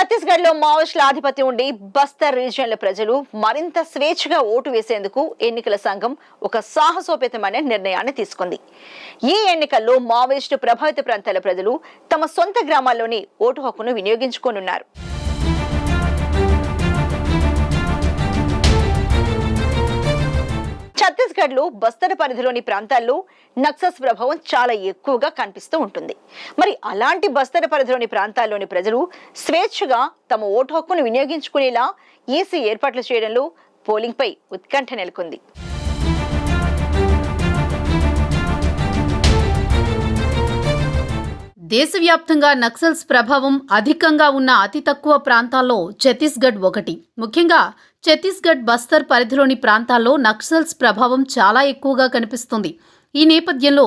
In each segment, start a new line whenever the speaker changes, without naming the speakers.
ఛత్తీస్గఢ్ లో మావోయిస్టుల ఆధిపత్యం ఉండి బస్తర్ రీజియన్ల ప్రజలు మరింత స్వేచ్ఛగా ఓటు వేసేందుకు ఎన్నికల సంఘం ఒక సాహసోపేతమైన నిర్ణయాన్ని తీసుకుంది. ఈ ఎన్నికల్లో మావోయిస్టు ప్రభావిత ప్రాంతాల ప్రజలు తమ సొంత గ్రామాల్లోని ఓటు హక్కును వినియోగించుకోనున్నారు. ఛత్తీస్గఢ్ లో బస్తర్ పరిధిలోని ప్రాంతాల్లో నక్సల్స్ ప్రభావం చాలా ఎక్కువగా కనిపిస్తూ ఉంటుంది. మరి అలాంటి బస్తర్ పరిధిలోని ప్రాంతాల్లోని ప్రజలు స్వేచ్ఛగా తమ ఓటు హక్కును వినియోగించుకునేలా ఈసీ ఏర్పాట్లు చేయడంలో పోలింగ్ పై ఉత్కంఠ నెలకొంది.
దేశవ్యాప్తంగా నక్సల్స్ ప్రభావం అధికంగా ఉన్న అతి తక్కువ ప్రాంతాల్లో ఛత్తీస్గఢ్ ఒకటి. ముఖ్యంగా ఛత్తీస్గఢ్ బస్తర్ పరిధిలోని ప్రాంతాల్లో నక్సల్స్ ప్రభావం చాలా ఎక్కువగా కనిపిస్తుంది. ఈ నేపథ్యంలో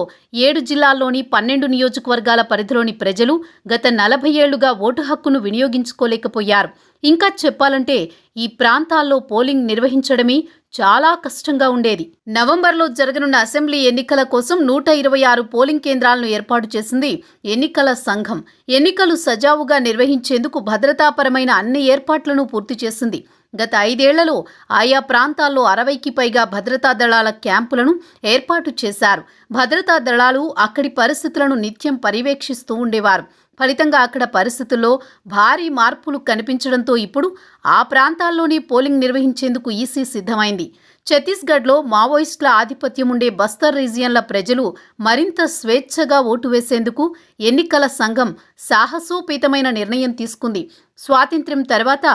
7 జిల్లాల్లోని 12 నియోజకవర్గాల పరిధిలోని ప్రజలు గత 40 ఏళ్లుగా ఓటు హక్కును వినియోగించుకోలేకపోయారు. ఇంకా చెప్పాలంటే ఈ ప్రాంతాల్లో పోలింగ్ నిర్వహించడమే చాలా కష్టంగా ఉండేది. నవంబర్లో జరగనున్న అసెంబ్లీ ఎన్నికల కోసం 126 పోలింగ్ కేంద్రాలను ఏర్పాటు చేసింది ఎన్నికల సంఘం. ఎన్నికలు సజావుగా నిర్వహించేందుకు భద్రతాపరమైన అన్ని ఏర్పాట్లను పూర్తి చేసింది. గత 5 ఏళ్లలో ఆయా ప్రాంతాల్లో 60కి పైగా భద్రతా దళాల క్యాంపులను ఏర్పాటు చేశారు. భద్రతా దళాలు అక్కడి పరిస్థితులను నిత్యం పర్యవేక్షిస్తూ ఉండేవారు. ఫలితంగా అక్కడ పరిస్థితుల్లో భారీ మార్పులు కనిపించడంతో ఇప్పుడు ఆ ప్రాంతాల్లోనే పోలింగ్ నిర్వహించేందుకు ఈసీ సిద్ధమైంది. ఛత్తీస్గఢ్లో మావోయిస్టుల ఆధిపత్యం ఉండే బస్తర్ రీజియన్ల ప్రజలు మరింత స్వేచ్ఛగా ఓటు వేసేందుకు ఎన్నికల సంఘం సాహసోపేతమైన నిర్ణయం తీసుకుంది. స్వాతంత్ర్యం తర్వాత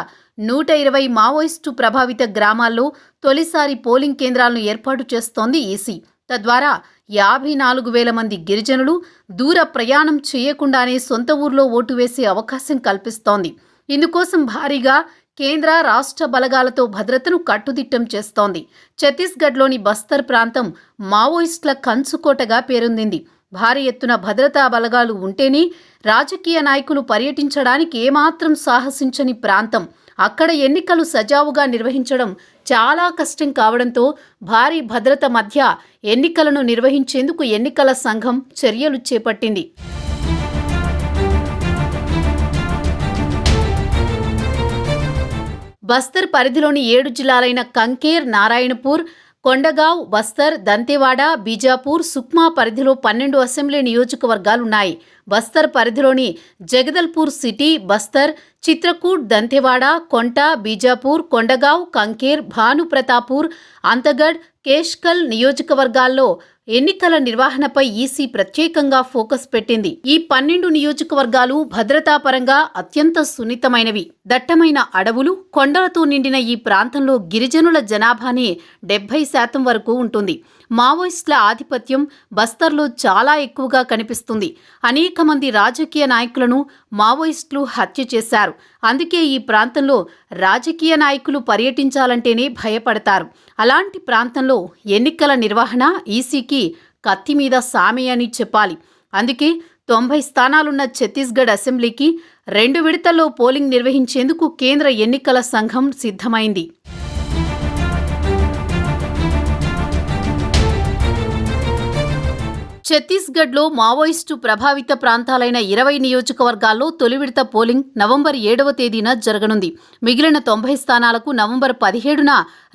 120 మావోయిస్టు ప్రభావిత గ్రామాల్లో తొలిసారి పోలింగ్ కేంద్రాలను ఏర్పాటు చేస్తోంది ఈసీ. తద్వారా 54,000 మంది గిరిజనులు దూర ప్రయాణం చేయకుండానే సొంత ఊర్లో ఓటు వేసే అవకాశం కల్పిస్తోంది. ఇందుకోసం భారీగా కేంద్ర రాష్ట్ర బలగాలతో భద్రతను కట్టుదిట్టం చేస్తోంది. ఛత్తీస్గఢ్లోని బస్తర్ ప్రాంతం మావోయిస్టుల కంచుకోటగా పేరొందింది. భారీ ఎత్తున భద్రతా బలగాలు ఉంటేనే రాజకీయ నాయకులు పర్యటించడానికి ఏమాత్రం సాహసించని ప్రాంతం. అక్కడ ఎన్నికలు సజావుగా నిర్వహించడం చాలా కష్టం కావడంతో భారీ భద్రత మధ్య ఎన్నికలను నిర్వహించేందుకు ఎన్నికల సంఘం చర్యలు చేపట్టింది. బస్తర్ పరిధిలోని 7 జిల్లాలైన కంకేర్, నారాయణపూర్, కొండగావ్, బస్తర్, దంతెవాడ, బీజాపూర్, సుక్మా పరిధిలో 12 అసెంబ్లీ నియోజకవర్గాలున్నాయి. బస్తర్ పరిధిలోని జగదల్పూర్ సిటీ, బస్తర్, చిత్రకూట్, దంతెవాడ, కొంట, బీజాపూర్, కొండగావ్, కంకేర్, భానుప్రతాపూర్, అంతగఢ్, కేష్కల్ నియోజకవర్గాల్లో ఎన్నికల నిర్వహణపై ఈసీ ప్రత్యేకంగా ఫోకస్ పెట్టింది. ఈ 12 నియోజకవర్గాలు భద్రతాపరంగా అత్యంత సున్నితమైనవి. దట్టమైన అడవులు, కొండలతో నిండిన ఈ ప్రాంతంలో గిరిజనుల జనాభానే 70% వరకు ఉంటుంది. మావోయిస్టుల ఆధిపత్యం బస్తర్లో చాలా ఎక్కువగా కనిపిస్తుంది. అనేక మంది రాజకీయ నాయకులను మావోయిస్టులు హత్య చేశారు. అందుకే ఈ ప్రాంతంలో రాజకీయ నాయకులు పర్యటించాలంటేనే భయపడతారు. అలాంటి ప్రాంతంలో ఎన్నికల నిర్వహణ ఈసీకి కత్తి మీద సామే అని చెప్పాలి. అందుకే 90 స్థానాలున్న ఛత్తీస్గఢ్ అసెంబ్లీకి 2 విడతల్లో పోలింగ్ నిర్వహించేందుకు కేంద్ర ఎన్నికల సంఘం సిద్ధమైంది. ఛత్తీస్గఢ్లో మావోయిస్టు ప్రభావిత ప్రాంతాలైన 20 నియోజకవర్గాల్లో తొలి విడత పోలింగ్ నవంబర్ 7వ తేదీన జరగనుంది. మిగిలిన 90 స్థానాలకు నవంబర్ 17న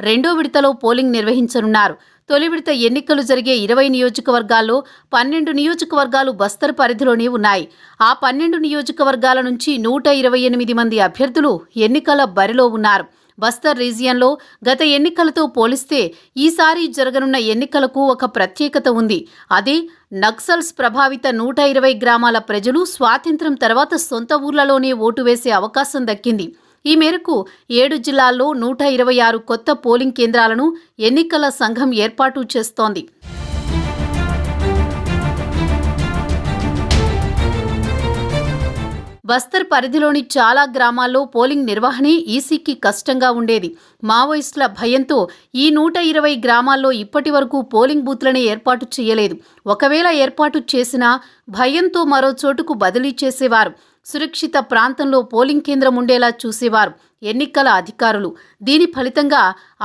రెండో విడతలో పోలింగ్ నిర్వహించనున్నారు. తొలి విడత ఎన్నికలు జరిగే 20 నియోజకవర్గాల్లో 12 నియోజకవర్గాలు బస్తర్ పరిధిలోనే ఉన్నాయి. ఆ 12 నియోజకవర్గాల నుంచి 128 మంది అభ్యర్థులు ఎన్నికల బరిలో ఉన్నారు. బస్తర్ రీజియన్లో గత ఎన్నికలతో పోలిస్తే ఈసారి జరగనున్న ఎన్నికలకు ఒక ప్రత్యేకత ఉంది. అదే నక్సల్స్ ప్రభావిత 120 గ్రామాల ప్రజలు స్వాతంత్ర్యం తర్వాత సొంత ఊర్లలోనే ఓటు వేసే అవకాశం దక్కింది. ఈ మేరకు 7 జిల్లాల్లో 126 కొత్త పోలింగ్ కేంద్రాలను ఎన్నికల సంఘం ఏర్పాటు చేస్తోంది. బస్తర్ పరిధిలోని చాలా గ్రామాల్లో పోలింగ్ నిర్వహణే ఈసీకి కష్టంగా ఉండేది. మావోయిస్టుల భయంతో ఈ 120 గ్రామాల్లో ఇప్పటి వరకు పోలింగ్ బూత్లనే ఏర్పాటు చేయలేదు. ఒకవేళ ఏర్పాటు చేసినా భయంతో మరో చోటుకు బదిలీ చేసేవారు. సురక్షిత ప్రాంతంలో పోలింగ్ కేంద్రం ఉండేలా చూసేవారు ఎన్నికల అధికారులు. దీని ఫలితంగా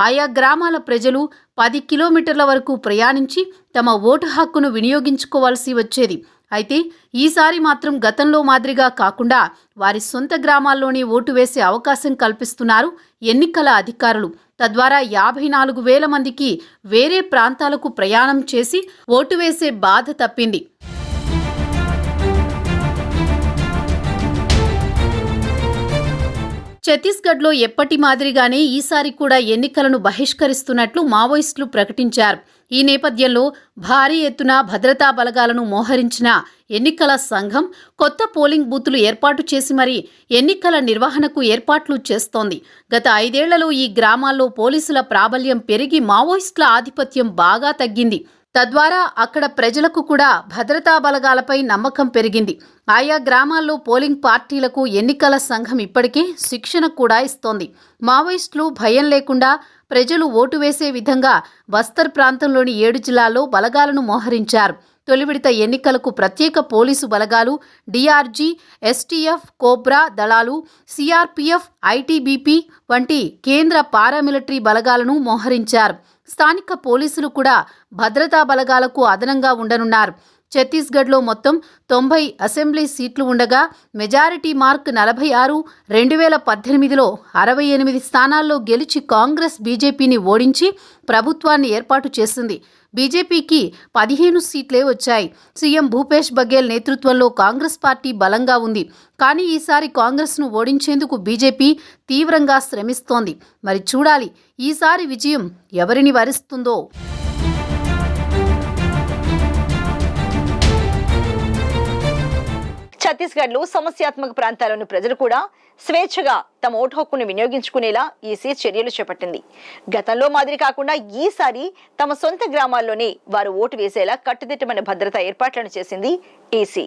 ఆయా గ్రామాల ప్రజలు 10 కిలోమీటర్ల వరకు ప్రయాణించి తమ ఓటు హక్కును వినియోగించుకోవాల్సి వచ్చేది. అయితే ఈసారి మాత్రం గతంలో మాదిరిగా కాకుండా వారి సొంత గ్రామాల్లోనే ఓటు వేసే అవకాశం కల్పిస్తున్నారు ఎన్నికల అధికారులు. తద్వారా 54,000 మందికి వేరే ప్రాంతాలకు ప్రయాణం చేసి ఓటు వేసే బాధ తప్పింది. ఛత్తీస్గఢ్లో ఎప్పటి మాదిరిగానే ఈసారి కూడా ఎన్నికలను బహిష్కరిస్తున్నట్లు మావోయిస్టులు ప్రకటించారు. ఈ నేపథ్యంలో భారీ ఎత్తున భద్రతా బలగాలను మోహరించిన ఎన్నికల సంఘం కొత్త పోలింగ్ బూతులు ఏర్పాటు చేసి మరీ ఎన్నికల నిర్వహణకు ఏర్పాట్లు చేస్తోంది. గత 5 ఏళ్లలో ఈ గ్రామాల్లో పోలీసుల ప్రాబల్యం పెరిగి మావోయిస్టుల ఆధిపత్యం బాగా తగ్గింది. తద్వారా అక్కడ ప్రజలకు కూడా భద్రతా బలగాలపై నమ్మకం పెరిగింది. ఆయా గ్రామాల్లో పోలింగ్ పార్టీలకు ఎన్నికల సంఘం ఇప్పటికే శిక్షణ కూడా ఇస్తోంది. మావోయిస్టులు భయం లేకుండా ప్రజలు ఓటు వేసే విధంగా బస్తర్ ప్రాంతంలోని 7 జిల్లాల్లో బలగాలను మోహరించారు. తొలి విడత ఎన్నికలకు ప్రత్యేక పోలీసు బలగాలు, డిఆర్జీ, ఎస్టీఎఫ్, కోబ్రా దళాలు, సిఆర్పీఎఫ్, ఐటీబీపీ వంటి కేంద్ర పారామిలిటరీ బలగాలను మోహరించారు. స్థానిక పోలీసులు కూడా భద్రతా బలగాలకు అదనంగా ఉండనున్నారు. ఛత్తీస్గఢ్లో మొత్తం 90 అసెంబ్లీ సీట్లు ఉండగా మెజారిటీ మార్క్ 46. 2018లో 68 స్థానాల్లో గెలిచి కాంగ్రెస్ బీజేపీని ఓడించి ప్రభుత్వాన్ని ఏర్పాటు చేసింది. బీజేపీకి 15 సీట్లే వచ్చాయి. సీఎం భూపేష్ బఘేల్ నేతృత్వంలో కాంగ్రెస్ పార్టీ బలంగా ఉంది. కానీ ఈసారి కాంగ్రెస్ను ఓడించేందుకు బీజేపీ తీవ్రంగా శ్రమిస్తోంది. మరి చూడాలి ఈసారి విజయం ఎవరిని వరిస్తుందో.
ఛత్తీస్గఢ్లో సమస్యాత్మక ప్రాంతాల్లోని ప్రజలు కూడా స్వేచ్ఛగా తమ ఓటు హక్కును వినియోగించుకునేలా ఈసీ చర్యలు చేపట్టింది. గతంలో మాదిరి కాకుండా ఈసారి తమ సొంత గ్రామాల్లోనే వారు ఓటు వేసేలా కట్టుదిట్టమైన భద్రతా ఏర్పాట్లను చేసింది ఈసీ.